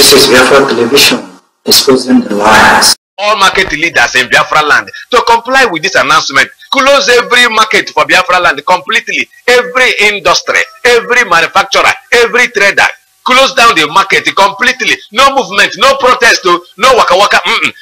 This is Biafra Television, exposing the lies. All market leaders in Biafra land to comply with this announcement. Close every market for Biafra land completely. Every industry, every manufacturer, every trader. Close down the market completely. No movement, no protest, no waka waka.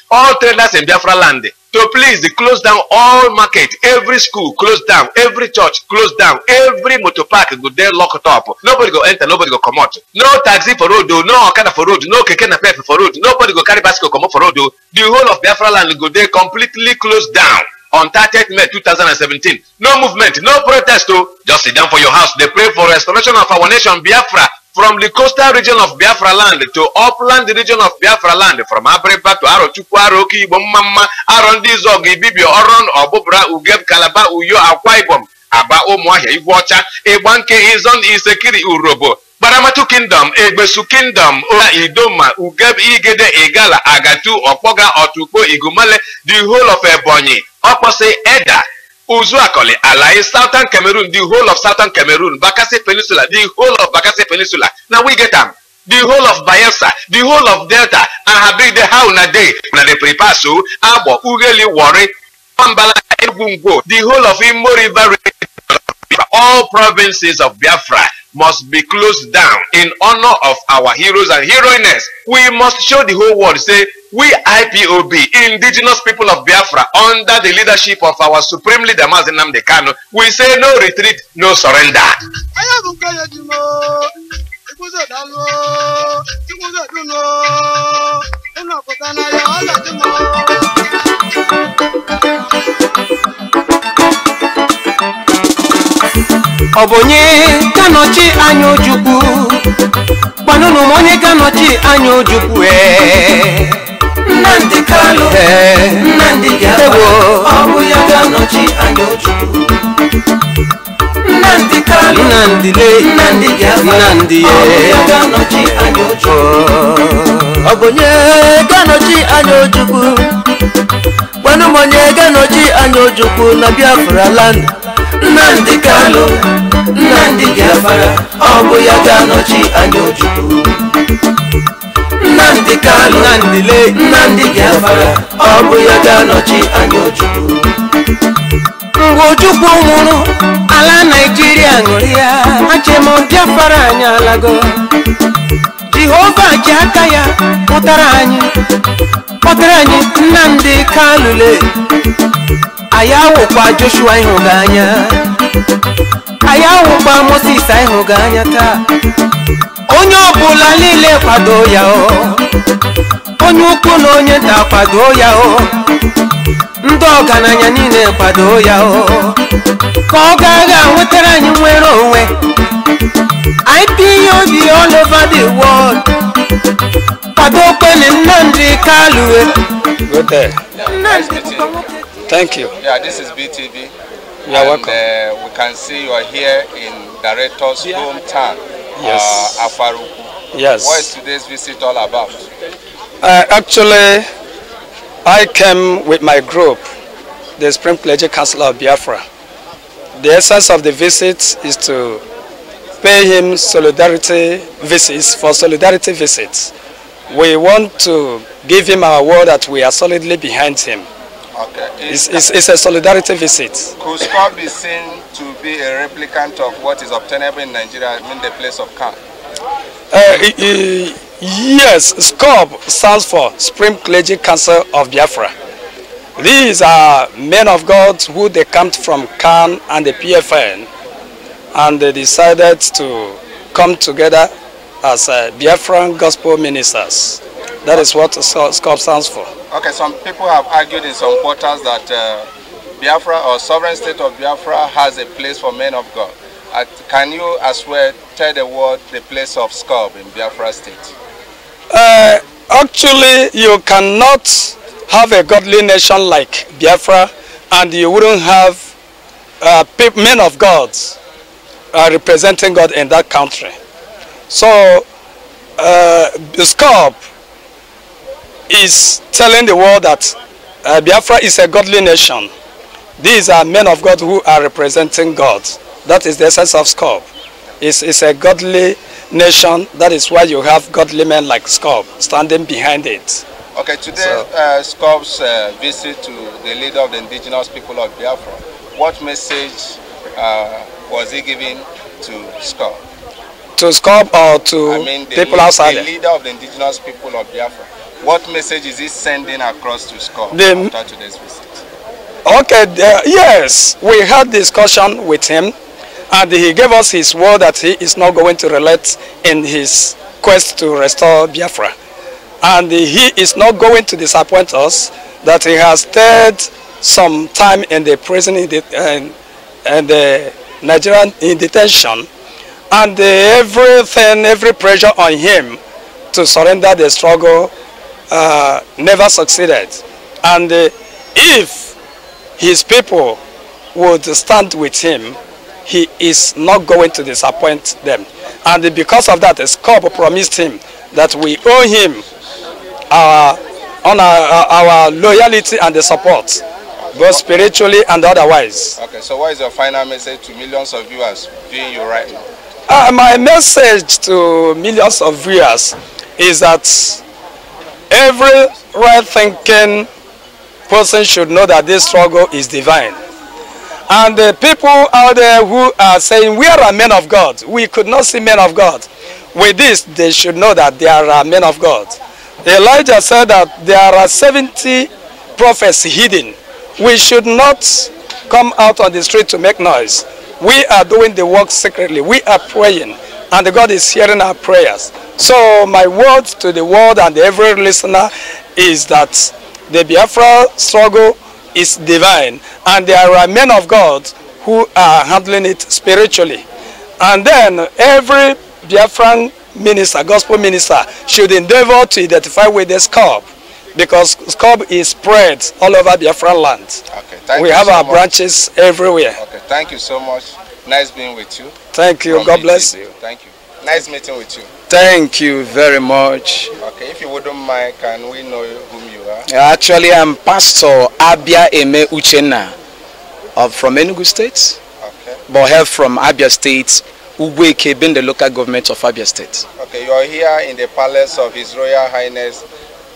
All traders in Biafra land to please close down all market. Every school close down. Every church close down. Every motor park go there locked up. Nobody go enter. Nobody go come out. No taxi for road. No okada for road. No keke na pep for road. Nobody go carry bicycle come out for road. The whole of Biafra land go there completely closed down. On 30th May 2017, no movement, no protest. Just sit down for your house. They pray for restoration of our nation, Biafra. From the coastal region of Biafra land to upland region of Biafra land, from Abreba to Arochukwu, Aroki, Bomama, Arondizog, Ibibio, Oron, Obobra, Ugeb, Kalaba, Uyo, Akwa Ibom, Aba Omoahia, Igwacha, Ebanke, Izon, Isekiri, Urobo, Baramatu Kingdom, Egbesu Kingdom, Ola Idoma, Ugeb, Igede, Egala, Agatu, Opoga, Otuko, Igumale, the whole of Ebonyi, Opose, Eda, Uzuakole, Alai, Southern Cameroon, the whole of Southern Cameroon, Bakassi Peninsula, the whole of Bakassi Peninsula. Now we get them. The whole of Bayelsa, the whole of Delta, and Habib the how na day, na the prepare so, Abo, Ugeli, Warri, Ambala, Egungo, the whole of Imo River, all provinces of Biafra must be closed down in honor of our heroes and heroines. We must show the whole world, say, we IPOB, indigenous people of Biafra, under the leadership of our supreme leader, Nnamdi Kanu, we say no retreat, no surrender. Obonye kanochi anyojukwu Banunu monye kanochi anyojukwu Nnamdi Kanu Nnamdi Biafra Obuya kanochi anyojukwu Nnamdi Kanu Nnamdi Biafra Obuya kanochi anyojukwu Obonye kanochi anyojukwu Banu monye kanochi anyojukwu na Biafra land Nnamdi Kanu Nnamdi Biafra Obuya kanochi anyojukwu Nnamdi Kanu Nnamdi Biafra Obuya kanochi anyojukwu Ngojukwu nwụrụ ala Nigeria ṅụrụ ya achemo Biafra anya alago Jehova ji aka ya pụtara anyị Nnamdi Kanu le Ayawukwa Joshua ihuganya Ayawukwa Moses ihuganya ta Onye ọbụla niile kwado ya o Onye ukwu na onye nta kwado ya o Ndị ọgaranya niile kwado ya o Ka ọ ga nwetara anyị nwere onwe IPOB all over the world Kwado kwene Nnamdi Kanu Good day. Thank you. Yeah, this is BTV. You are welcome. We can see you are here in Director's hometown, Yes. Afaruku. Yes. What is today's visit all about? Actually, I came with my group, the Supreme Clergy Council of Biafra. The essence of the visit is to pay him solidarity visits for solidarity visits. We want to give him our word that we are solidly behind him. Okay. It's a solidarity visit. Could SCCOB be seen to be a replicant of what is obtainable in Nigeria in the place of Khan? Yes, SCCOB stands for Supreme Clergy Council of Biafra. These are men of God who they camped from Khan and the PFN, and they decided to come together as Biafran gospel ministers. That is what SCCOB stands for. Okay, some people have argued in some quarters that Biafra or sovereign state of Biafra has a place for men of God. Can you as well tell the world the place of SCCOB in Biafra state? Actually, you cannot have a godly nation like Biafra and you wouldn't have men of God representing God in that country. So, SCCOB is telling the world that Biafra is a godly nation. These are men of God who are representing God. That is the essence of SCCOB. It's a godly nation. That is why you have godly men like SCOB standing behind it. Okay, today SCOB's visit to the leader of the indigenous people of Biafra, what message was he giving to SCOB? To SCOB or to people outside? The leader of the indigenous people of Biafra. What message is he sending across to SCOB after today's visit? Okay, yes, we had discussion with him, and he gave us his word that he is not going to relent in his quest to restore Biafra. And he is not going to disappoint us, that he has stayed some time in the prison and the Nigerian in detention, and every pressure on him to surrender the struggle never succeeded. And if his people would stand with him, he is not going to disappoint them. And because of that, SCOB promised him that we owe him our loyalty and the support, both spiritually and otherwise. Okay, so what is your final message to millions of viewers viewing you right now? My message to millions of viewers is that every right-thinking person should know that this struggle is divine. And the people out there who are saying, we are men of God, we could not see men of God, with this, they should know that they are men of God. Elijah said that there are 70 prophets hidden. We should not come out on the street to make noise. We are doing the work secretly. We are praying, and God is hearing our prayers. So my word to the world and every listener is that the Biafra struggle is divine, and there are men of God who are handling it spiritually. And then every Biafran minister, gospel minister, should endeavor to identify with the SCOB, because SCOB is spread all over Biafran land. Okay, we have our branches everywhere. Okay, thank you so much. Nice being with you. Thank you. God bless you. Thank you. Nice meeting with you. Thank you very much. Okay, if you wouldn't mind, can we know whom you are? Actually, I'm Pastor Abia Eme Uchenna from Enugu State, but hail from Abia State, Ugweke being the local government of Abia State. Okay, you are here in the palace of His Royal Highness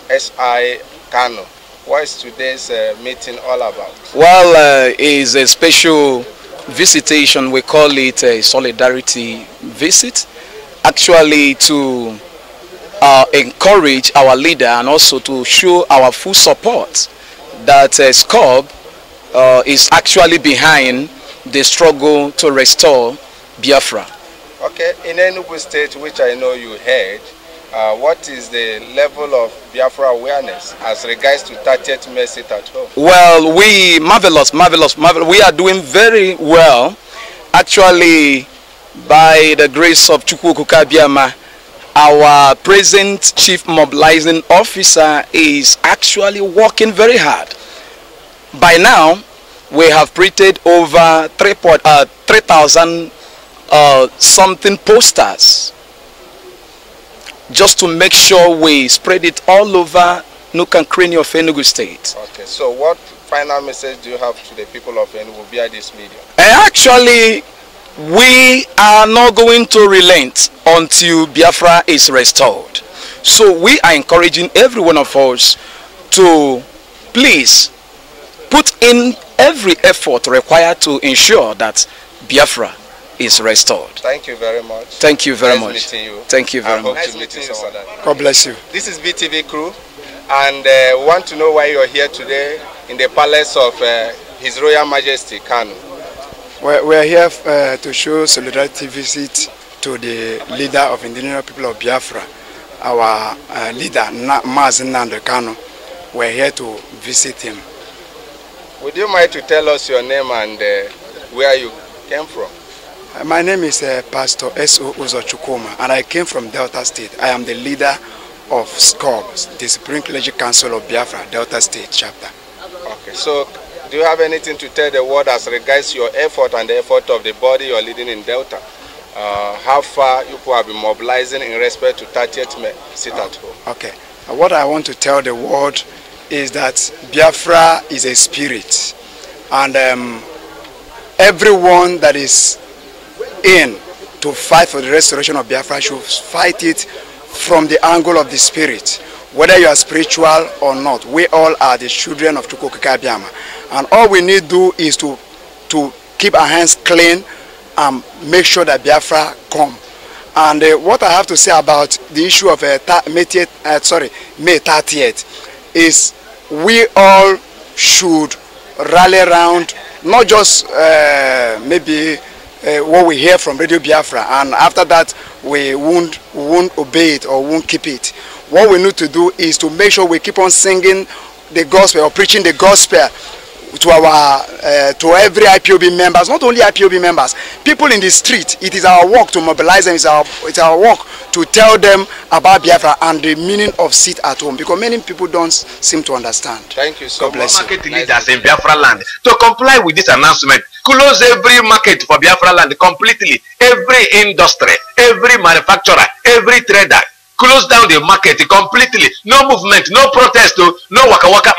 S.I. Kanu. What is today's meeting all about? Well, it's a special visitation. We call it a solidarity visit, actually to encourage our leader and also to show our full support that SCOB is actually behind the struggle to restore Biafra. Okay, in Enugu State, which I know you heard, what is the level of Biafra awareness as regards to 30th May sit at home? Well, marvelous. We are doing very well. Actually, by the grace of Chukwuka Biama, our present chief mobilizing officer is actually working very hard. By now, we have printed over 3,000 something posters, just to make sure we spread it all over nook and cranny of Enugu State. Okay, so what final message do you have to the people of Enugu via this medium? Actually, we are not going to relent until Biafra is restored. So we are encouraging every one of us to please put in every effort required to ensure that Biafra is restored. Thank you very much. Thank you very much. Nice meeting you. Thank you very much. Nice meeting you, sir. God bless you. This is BTV crew, and we want to know why you're here today in the palace of His Royal Majesty Kanu. We are here to show solidarity visit to the leader of indigenous people of Biafra, our leader, Nnamdi Kanu. We are here to visit him. Would you mind to tell us your name and where you came from? My name is Pastor S.O. Uzochukuma, and I came from Delta State. I am the leader of SCOB, the Supreme Collegiate Council of Biafra, Delta State chapter. Okay, so do you have anything to tell the world as regards your effort and the effort of the body you are leading in Delta? How far you have been mobilizing in respect to 30th May sit at home? Okay, what I want to tell the world is that Biafra is a spirit, and everyone that is in to fight for the restoration of Biafra should fight it from the angle of the spirit. Whether you are spiritual or not, we all are the children of Chukwu Okike Abiama. And all we need to do is to keep our hands clean and make sure that Biafra come. And what I have to say about the issue of May 30th is we all should rally around, not just maybe what we hear from Radio Biafra, and after that we won't obey it or won't keep it. What we need to do is to make sure we keep on singing the gospel or preaching the gospel to our to every IPOB members, not only IPOB members, people in the street. It is our work to mobilize them. It's our work to tell them about Biafra and the meaning of sit at home, because many people don't seem to understand. Thank you so much. God bless you. Market leaders in Biafra land to comply with this announcement. Close every market for Biafra land completely. Every industry, every manufacturer, every trader. Close down the market completely. No movement, no protest, no waka waka.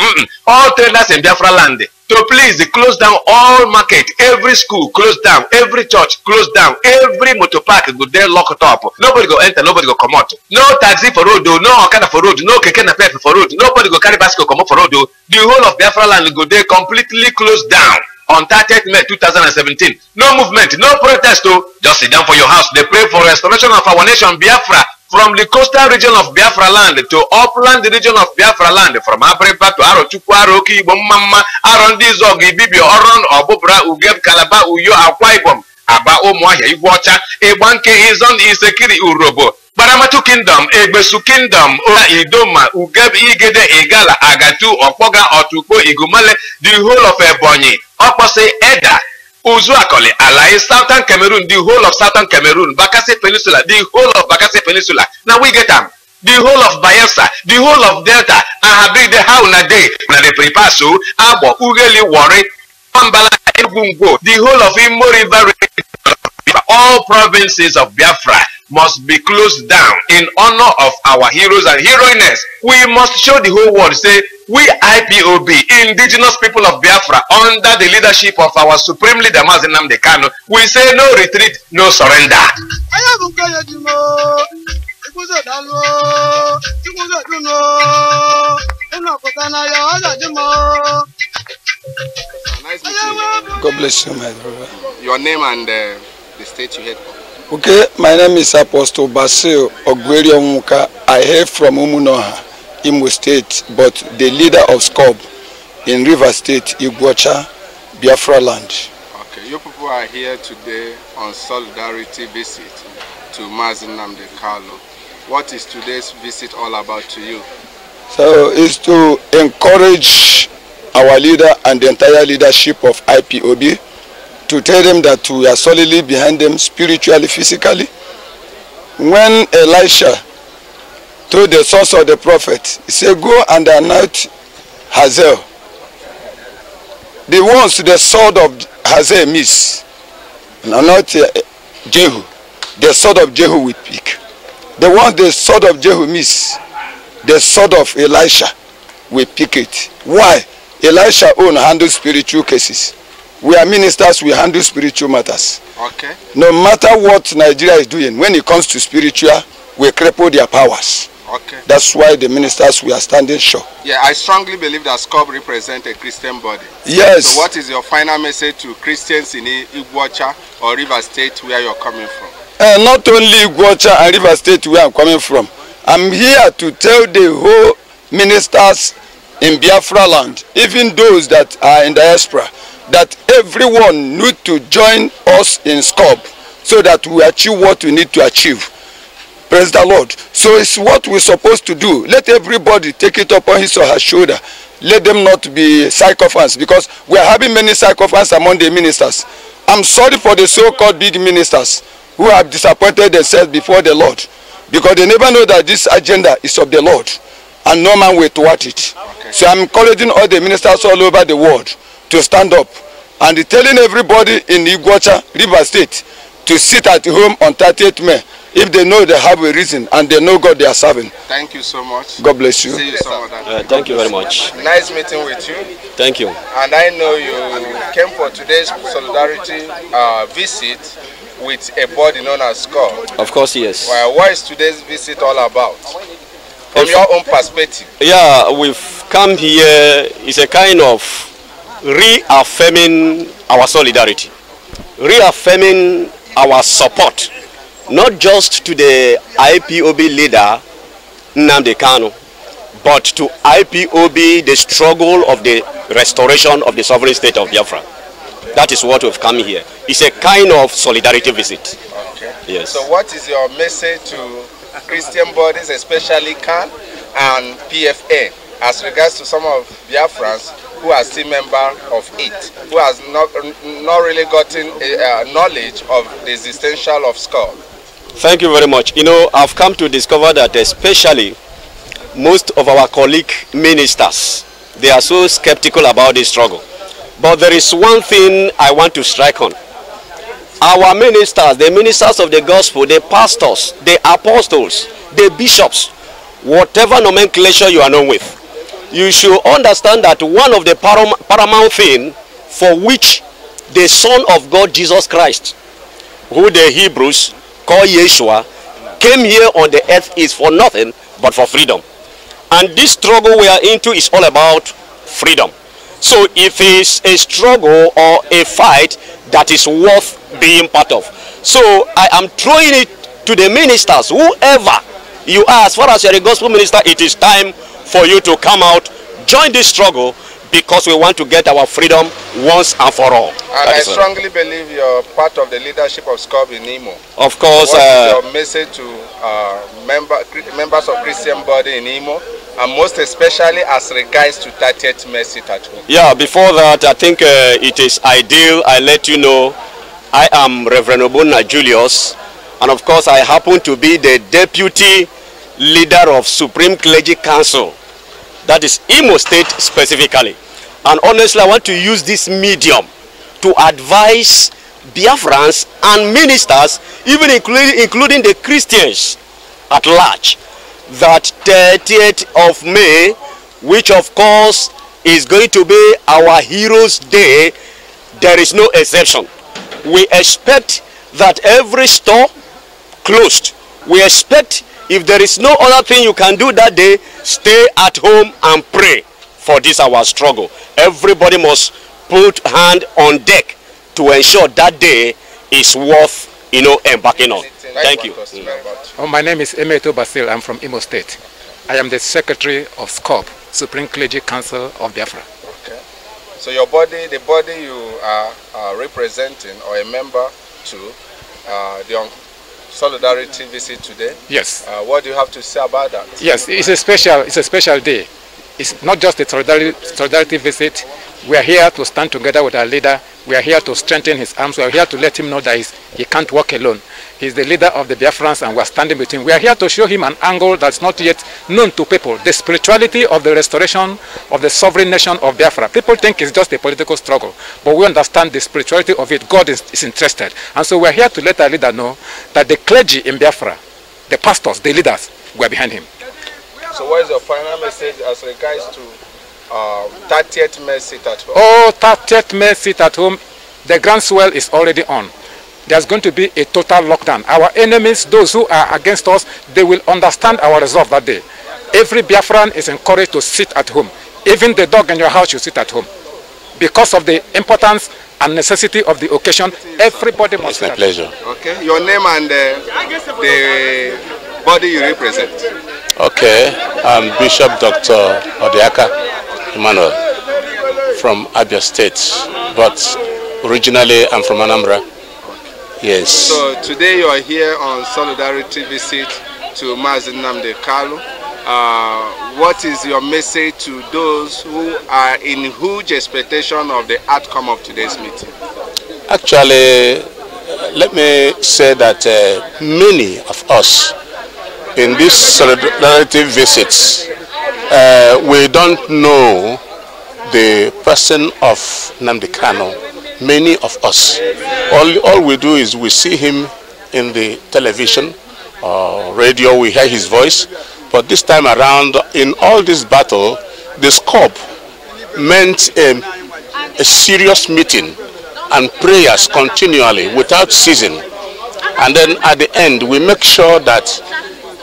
All traders in Biafra land. So please close down all market, every school close down, every church close down, every motor park go there locked up. Nobody go enter, nobody go come out. No taxi for road, no Okada for road, no keke na pep for road. Nobody go carry bicycle come out for road. The whole of Biafra land go there completely closed down on 30th May 2017. No movement, no protest. Just sit down for your house. They pray for restoration of our nation Biafra. From the coastal region of Biafra land to upland region of Biafra land, from Abripa to Arochukwu, Aroki, Ibom, Mama, Arondizog, Ibibio, Oron, Obobra, Ugeb, Kalaba, Uyo, Akwa Ibom, Aba Omoahia, Igwacha, Ebanke, Izon, Isekiri, Urobo, Baramatu Kingdom, Egbesu Kingdom, Ola Idoma, Ugeb, Igede, Egala, Agatu, Okpoga, Otuko, Igumale, the whole of Ebonyi, Opose, Eda, Uzuakole, Alai, Southern Cameroon, the whole of Southern Cameroon, Bakassi Peninsula, the whole of Bakassi Peninsula. Now we get them. The whole of Bayelsa, the whole of Delta, Ahabi, the Hauna Day, when they prepare so, Abo, Ugeli, Warri, Pambala, Egungo, the whole of Imo River, all provinces of Biafra must be closed down in honor of our heroes and heroines. We must show the whole world, say, we IPOB, indigenous people of Biafra, under the leadership of our supreme leader, Nnamdi Kanu, we say no retreat, no surrender. God bless you, my brother. Your name and the state you head from. Okay, my name is Apostle Basil Ogwerio Muka. I hail from Umunoha, Imo State, but the leader of SCCOB in River State, Igwacha, Biafra land. Okay, you people are here today on solidarity visit to Nnamdi Kanu. What is today's visit all about to you? So it's to encourage our leader and the entire leadership of IPOB to tell them that we are solidly behind them spiritually, physically. When Elisha told the sons of the prophet, he said, go and anoint Hazael. The ones the sword of Hazael miss, and anoint Jehu, the sword of Jehu will pick. The ones the sword of Jehu miss, the sword of Elisha will pick it. Why? Elisha own handles spiritual cases. We are ministers, we handle spiritual matters. Okay. No matter what Nigeria is doing, when it comes to spiritual, we cripple their powers. Okay. That's why the ministers, we are standing sure. Yeah, I strongly believe that SCCOB represents a Christian body. Yes. So what is your final message to Christians in Igwacha or River State where you're coming from? Not only Igwacha and River State where I'm coming from. I'm here to tell the whole ministers in Biafra land, even those that are in diaspora, that everyone need to join us in SCCOB so that we achieve what we need to achieve. Praise the Lord. So it's what we're supposed to do. Let everybody take it upon his or her shoulder. Let them not be sycophants, because we are having many sycophants among the ministers. I'm sorry for the so-called big ministers who have disappointed themselves before the Lord, because they never know that this agenda is of the Lord and no man will thwart it. Okay. So I'm encouraging all the ministers all over the world to stand up and telling everybody in Igwacha, River State, to sit at home on 30th May if they know they have a reason and they know God they are serving. Thank you so much. God bless you. See you some other time. Thank you very much. Nice meeting with you. Thank you. And I know you came for today's solidarity visit with a body known as SCCOB. Of course, yes. Well, what is today's visit all about? From your own perspective. Yeah, we've come here is a kind of reaffirming our solidarity, reaffirming our support, not just to the IPOB leader, Nnamdi Kanu, but to IPOB, the struggle of the restoration of the sovereign state of Biafra. That is what we've come here. It's a kind of solidarity visit. Okay. Yes. So what is your message to Christian bodies, especially CAN and PFA, as regards to some of Biafrans who are still members of it, who has not really gotten knowledge of the existential of SCCOB? Thank you very much. You know, I've come to discover that especially most of our colleague ministers, they are so skeptical about this struggle. But there is one thing I want to strike on. Our ministers, the ministers of the gospel, the pastors, the apostles, the bishops, whatever nomenclature you are known with, you should understand that one of the paramount thing for which the Son of God, Jesus Christ, who the Hebrews call Yeshua, came here on the earth is for nothing but for freedom. And this struggle we are into is all about freedom. So it is a struggle or a fight that is worth being part of. So I am throwing it to the ministers, whoever you are, as far as you're a gospel minister, it is time for you to come out, join this struggle, because we want to get our freedom once and for all. And I strongly believe you're part of the leadership of SCCOB in Imo. Of course. What is your message to members of Christian body in Imo, and most especially as regards to 30th Mercy at home? Yeah, before that, I think it is ideal I let you know I am Reverend Obuna Julius, and of course I happen to be the deputy leader of Supreme Clergy Council, that is Imo State specifically. And honestly, I want to use this medium to advise Biafrans and ministers, even including the Christians at large, that 30th of May, which of course is going to be our Heroes' Day, there is no exception. We expect that every store closed. We expect, if there is no other thing you can do that day, stay at home and pray for this our struggle. Everybody must put hand on deck to ensure that day is worth, embarking on. Thank you. Oh, my name is Emeto Basil. I'm from Imo State. I am the secretary of SCCOB, Supreme Clergy Council of Biafra. Okay. So your body, the body you are representing or a member to, the solidarity visit today. Yes. What do you have to say about that? Yes, it's a special day. It's not just a solidarity visit. We are here to stand together with our leader. We are here to strengthen his arms. We are here to let him know that he can't walk alone. He's the leader of the Biafrans, and we are standing between. We are here to show him an angle that's not yet known to people. The spirituality of the restoration of the sovereign nation of Biafra. People think it's just a political struggle, but we understand the spirituality of it. God is interested. And so we are here to let our leader know that the clergy in Biafra, the pastors, the leaders, were behind him. So what is your final message as regards to 30th May sit at home? Oh, 30th May sit at home. The groundswell is already on. There's going to be a total lockdown. Our enemies, those who are against us, they will understand our resolve that day. Every Biafran is encouraged to sit at home. Even the dog in your house should sit at home. Because of the importance and necessity of the occasion, everybody must sit at home. It's my pleasure. Okay, your name and the body you represent. Okay, I'm Bishop Dr. Odiaka Emmanuel from Abia State, but originally I'm from Anambra. Yes. So today you are here on solidarity visit to Nnamdi Kanu. What is your message to those who are in huge expectation of the outcome of today's meeting? Actually, let me say that many of us in these solidarity visits, we don't know the person of Nnamdi Kanu. Many of us, all we do is we see him in the television or radio, we hear his voice. But this time around, in all this battle, the SCCOB meant a serious meeting and prayers continually without ceasing and then at the end we make sure that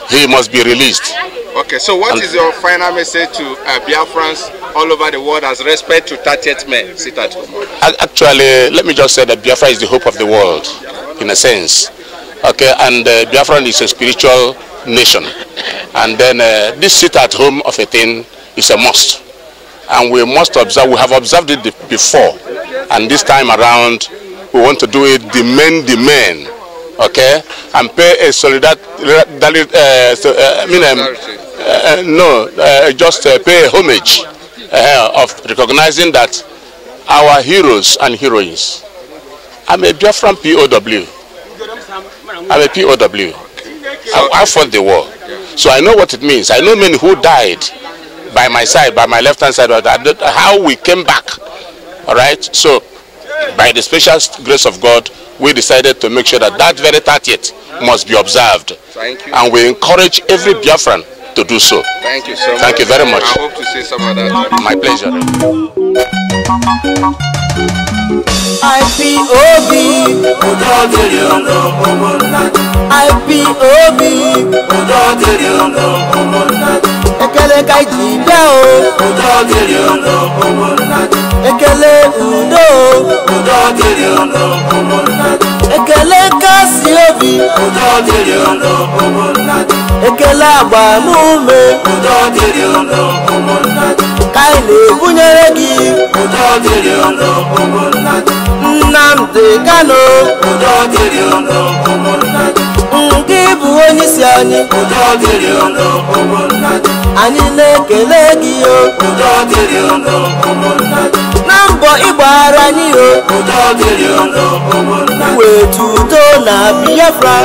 he must be released. Okay, so what is your final message to Biafrans all over the world as respect to 30th May? Sit at home. Actually, let me just say that Biafra is the hope of the world, in a sense. Okay, and Biafra is a spiritual nation. And then this sit at home of a thing is a must. And we must observe, we have observed it before. And this time around, we want to do it demand, okay? And pay a just pay homage of recognizing that our heroes and heroines. I'm a Biafran POW. I'm a POW. I fought the war. So I know what it means. I know many who died by my side, by my left-hand side, how we came back. All right? So, by the special grace of God, we decided to make sure that that very 30th must be observed. Thank you. And we encourage every Biafran to do so. Thank you so much. Thank you very much. I hope to see some of that. My pleasure. IPOB, IPOB, ekele kaijibia o, ekele udo, ekele kasi obi, ekele agbamume, kaile bunyere gi, Nnamdi Kanu, nke bụ onye isi anyị, anyị na-ekele gị o, na mbọ ịgbara anyị o, wetu udo na Biafra.